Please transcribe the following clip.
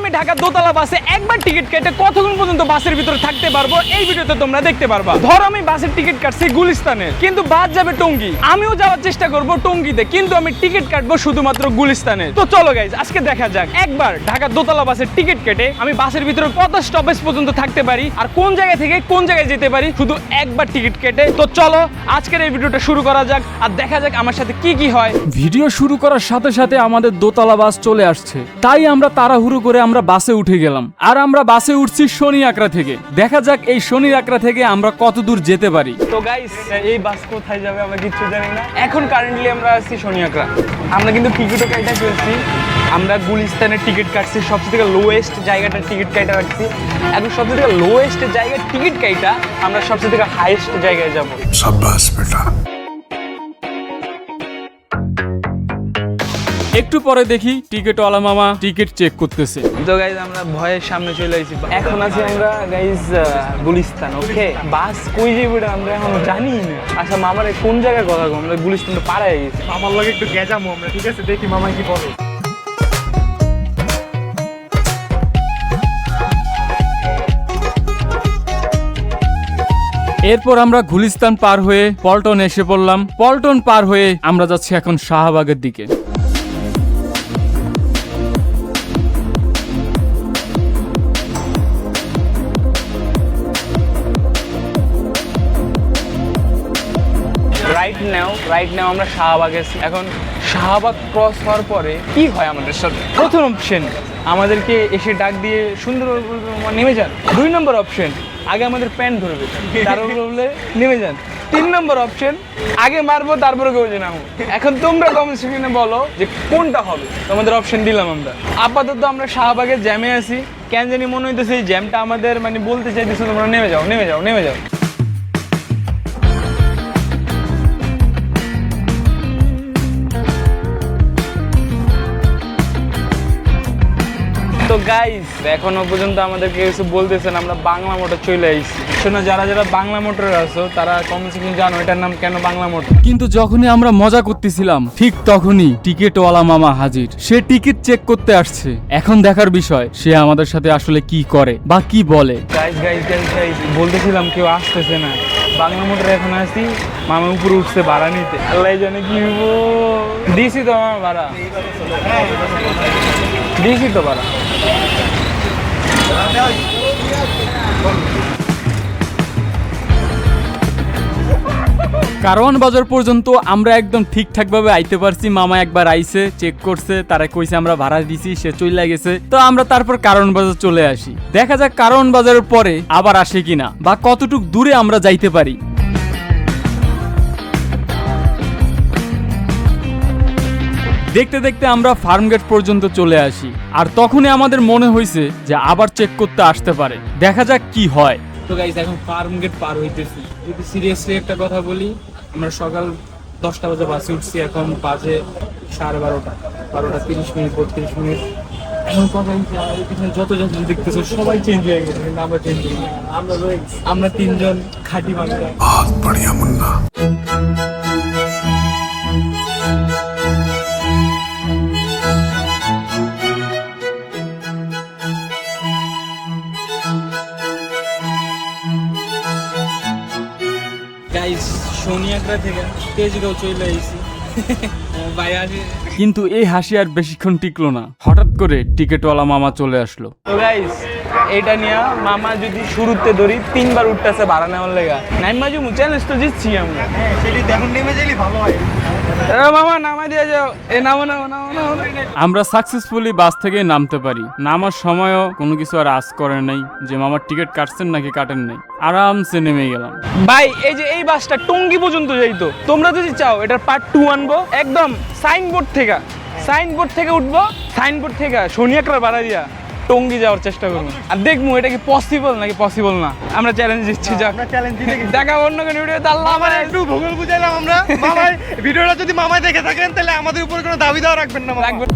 আমি ঢাকা দোতলা বাসে একবার টিকিট কেটে কতক্ষণ পর্যন্ত বাসের ভিতরে থাকতে পারবো এই ভিডিওতে তোমরা দেখতে পারবা। ধরো আমি বাসের টিকিট কাটছি গুলিস্তানে, কিন্তু বাস যাবে টঙ্গী, আমিও যাওয়ার চেষ্টা করব টঙ্গীতে, কিন্তু আমি টিকিট কাটবো শুধুমাত্র গুলিস্তানে। তো চলো গাইজ আজকে দেখা যাক একবার ঢাকা দোতলা বাসের টিকিট কেটে আমি বাসের ভিতরে কত স্টপেজ পর্যন্ত থাকতে পারি আর কোন জায়গা থেকে কোন জায়গায় যেতে পারি শুধু একবার টিকিট কেটে। তো চলো আজকের এই ভিডিওটা শুরু করা যাক আর দেখা যাক আমার সাথে কি কি হয়। ভিডিও শুরু করার সাথে সাথে আমাদের দোতলা বাস চলে আসছে, তাই আমরা তাড়াহুড়ো করে আমরা বাসে উঠে গেলাম। আর আমরা বাসে উঠছি শনি আকরা থেকে। দেখা যাক এই শনি আকরা থেকে আমরা কত দূর যেতে পারি। তো গাইস এই বাস কোথায় যাবে আমরা কিচ্ছু জানি না। এখন কারেন্টলি আমরা আছি শনি আকরা। আমরা কিন্তু টিকিটও কাটা ফেলছি, আমরা গুলিস্তানের টিকিট কাটছি, সবচেয়ে থেকে লোয়েস্ট জায়গাটার টিকিট কাটা রাখছি। এখন সবচেয়ে থেকে লোয়েস্ট জায়গার টিকিট কাটা আমরা সবচেয়ে থেকে হাইয়েস্ট জায়গায় যাব। शाबाश बेटा। একটু পরে দেখি টিকিটওয়ালা মামা টিকিট চেক করতেছে। তো গাইজ আমরা ভয়ের সামনে চলে আসি। এখন আছি আমরা গাইজ গুলিস্তান। ওকে, বাস কই যাবে আমরা এখন জানি না। আচ্ছা মামার কোন জায়গায় কথা গো? আমরা গুলিস্তান তো পাড়ায় গেছি। মামার লগে একটু গেজামো আমরা, ঠিক আছে? দেখি মামা কি বলে। এরপর আমরা গুলিস্তান পার হয়ে পল্টন এসে পড়লাম। পল্টন পার হয়ে আমরা যাচ্ছি এখন শাহবাগের দিকে। রাইট নাও আমরা শাহবাগে আছি। এখন শাহবাগ ক্রস হওয়ার পরে কি হয় আমাদের সাথে? প্রথম অপশন আমাদেরকে এসে ডাক দিয়ে সুন্দর নেমে যান। 2 নম্বর অপশন আগে আমাদের প্যান্ট ধরবে, তারপর বললে নেমে যান। 3 নম্বর অপশন আগে মারবো তারপরে কেউ যে নামো। এখন তোমরা কমেন্ট সেকশনে বলো যে কোনটা হবে। তোমাদের অপশন দিলাম আমরা। আপাতত আমরা শাহবাগের জ্যামে আছি। কেন জানি মনে হইতেছে এই জ্যামটা আমাদের মানে বলতে চাইতেছে তোমরা নেমে যাও নেমে যাও নেমে যাও। তো গাইস এখনো পর্যন্ত আমাদেরকে কিছু বলতেছেন, আমরা বাংলা মোটর চলে আইছি। শোনো যারা যারা বাংলা মোটরে আছো তারা কমসে কম জানো এটার নাম কেন বাংলা মোটর। কিন্তু যখনই আমরা মজা করতেছিলাম ঠিক তখনই টিকিটওয়ালা মামা হাজির। সে টিকিট চেক করতে আসছে। এখন দেখার বিষয় সে আমাদের সাথে আসলে কি করে বা কি বলে। গাইস গাইস গাইস গাইস বলতেছিলাম কেউ আসতেছে না। বাংলা মোটরে এখন আসি, মামা উপরে উঠছে ভাড়া নিতে। আল্লাহ জানে কি হবো। দিছি তো মামা ভাড়া, দিছি তো ভাড়া। কারওয়ান বাজার পর্যন্ত আমরা একদম ঠিকঠাক ভাবে আইতে পারছি। মামা একবার আইছে, চেক করছে, তারা কইছে আমরা ভাড়া দিছি, সে চলে গেছে। তো আমরা তারপর কারওয়ান বাজার চলে আসি। দেখা যাক কারওয়ান বাজারের পরে আবার আসে কিনা বা কতটুক দূরে আমরা যাইতে পারি। দেখতে দেখতে আমরা ফার্মগেট পর্যন্ত চলে আসি। আর তখনই আমাদের মনে হয়েছে যে আবার চেক করতে আসতে পারে। দেখা যাক কি হয়। তো গাইস এখন ফার্মগেট পার হইতেছি। যদি সিরিয়াসলি একটা কথা বলি, আমরা সকাল 10টা বাজে বাসে উঠছি, এখন বাজে 12:30, 12:30, 32 মিনিট। এখন কথা হচ্ছে আমাদের পিছনে যত যাত্রী দেখতেছো সবাই চেঞ্জ হয়ে গেছে, কিন্তু আমরা চেঞ্জ হই না। আমরা 3 জন খাঁটি মানুষ। बहुत बढ़िया मुन्ना। গাইস শনি আকরা থেকে তেজগাঁও চলে আইছি। ভাই আসি। কিন্তু এই হাসি আর বেশিক্ষণ টিকলো না। হঠাৎ করে টিকিটওয়ালা মামা চলে আসলো। তো গাইস এটা নিয়ে মামা যদি শুরুতে ধরি 3 বার উঠতেছে ভাড়া নেওয়ার লেগা। নাইমা জুমু চ্যালেঞ্জ তো জিতছি আমরা। সেটি এখন নেমে যাইলে ভালো হয়। মামা নামা দিয়ে যাও। এ নামো নামো নামো নামো। আমরা সাকসেসফুলি বাস থেকে নামতে পারি। নামার সময়ও কোনো কিছু আর আজ করে নাই যে মামার টিকিট কাটছেন নাকি কাটেন নাই। আরামসে নেমে গেলাম। ভাই এই যে এই বাসটা টঙ্গী পর্যন্ত যাইতো। তোমরা যদি চাও এটার পার্ট 2 আনবো, একদম সাইনবোর্ড থেকে উঠবো, সাইনবোর্ড থেকে শনি আকরা ভাড়া দিয়া টঙ্গী যাওয়ার চেষ্টা করবো। আর দেখবো এটা কি পসিবল নাকি পসিবল না। আমরা চ্যালেঞ্জ দিচ্ছি, যাক আমরা চ্যালেঞ্জ দিতে গেছি। দেখা অন্য কোনো ভিডিওতে। আল্লাহ মামার একটু ভূগোল বুঝাইলাম আমরা। মামাই ভিডিওটা যদি মামাই দেখে থাকেন তাহলে আমাদের উপরে কোনো দাবি দেওয়া রাখবেন না। রাখবেন।